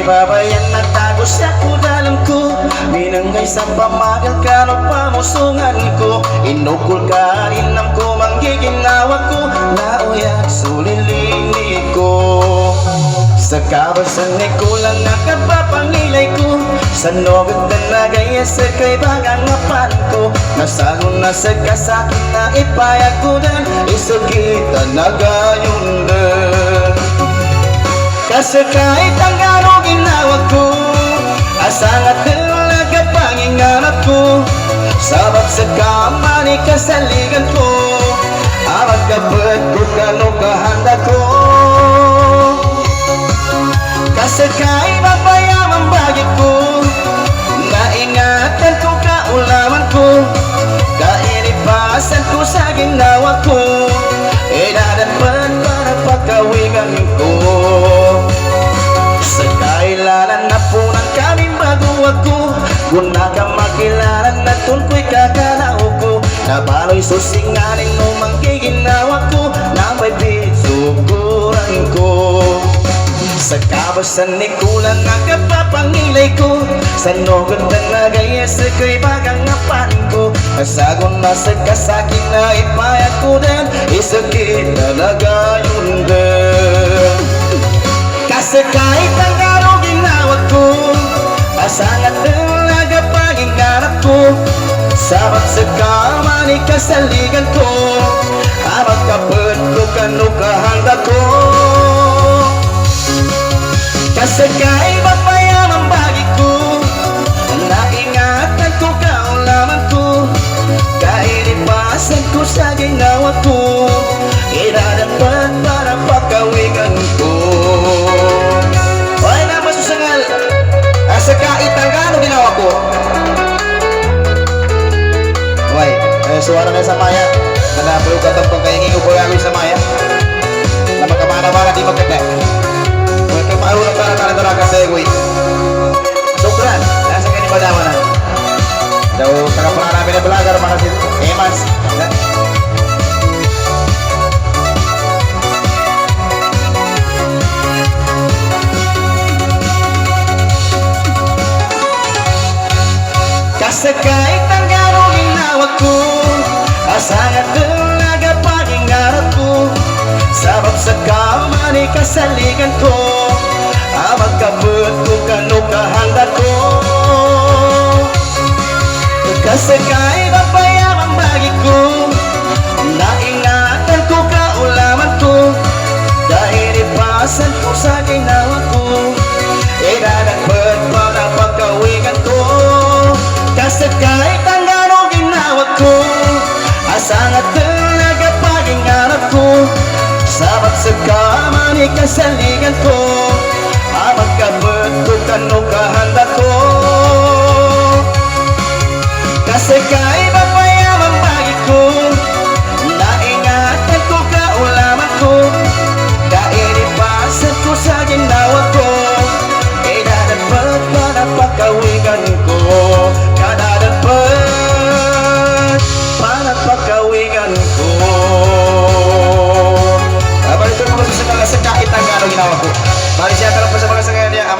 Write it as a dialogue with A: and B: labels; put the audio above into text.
A: babayan nagtago sa dalam ko. Binanggay sa pamagal ka no pamusungan ko. Inukol ka inam ko manggiginawa ko. Nauyag sulilingit ko. Sa kabasan ni kulang nakapapangilay ko. Sa nogod na nagaya sa kay bagangapan ko. Nasagon na sa kasakin na ipayag ko din. Isagita nagayon din. Kasi kahit ang araw ginawa ko, asangat talaga pangingarap ko. Sabab sa kamani kasaligan ko, awag kapag ko kano kahanda ko. Kasi kahit mapayamang bagay ko, naingatan ko kaulaman ko. Kainipasan ko sa ginawa ko, idadapat para pagkawigan ko. Sa kailalan na po ng kaming bago ako, kung nakamakilalan na tunko'y kakalao ko. Nabaloy susingaling no manggiginawa ko, na may bisuguran ko. Sa kabasan ni kulang nakapapangilay ko. Sa nogod na nagaya sa kay bagangapan ko. Nasagon na sa kasakin na ipayag ko din. Isagit na nagayon din. Kasi kahit ang araw ginawa ko, asangat talaga pangingarap ko. Sabab sa kamani kasaligan ko, habang kapag ko kano kahanda ko. Kasi kahit mapayamang bagay ko, naingatan ko kaulaman ko. Kainipasan ko sa ginawa ko, idadapat para pagkawigan ko. Wala na masusangal, sa kahit ang gano'ng ginawa ko. Okay, suwara na sa maya. Manapulog ka itong pagkaingin ko po gagawin sa maya. Na magkamana-mana di magkata. Maulang para sa egoy. Sukran, nasa kayo ni Madama na. Daw, kakapungan namin na balagar mga si Emas. Kasi kahit ang gano'ng ginawa ko, asangat talaga pangingarap ko. Sabab sa kamani kasaligan ko, magkabot ko kano kahanda ko. Kasi kahit mapayamang bagay ko, naingatan ko kaulaman ko. Dahil ipasan ko sa ginawa ko, idadapat para pagkawigan ko. Kasi kahit ang gano'ng ginawa ko, asangat talaga pangingarap ko. Sabab sa kamani kasaligan ko, magkabot ko kano kahanda ko. Kasi kahit mapayamang bagay ko, naingatan ko kaulaman ko. Kainipasan ko sa ginawa ko, idadapat para pagkawigan ko. Kadadapat para pagkawigan ko. Balik ko naman sa kahit ang gano'ng ginawa ko. Balik siya ka lang po sa mga sangyan niya.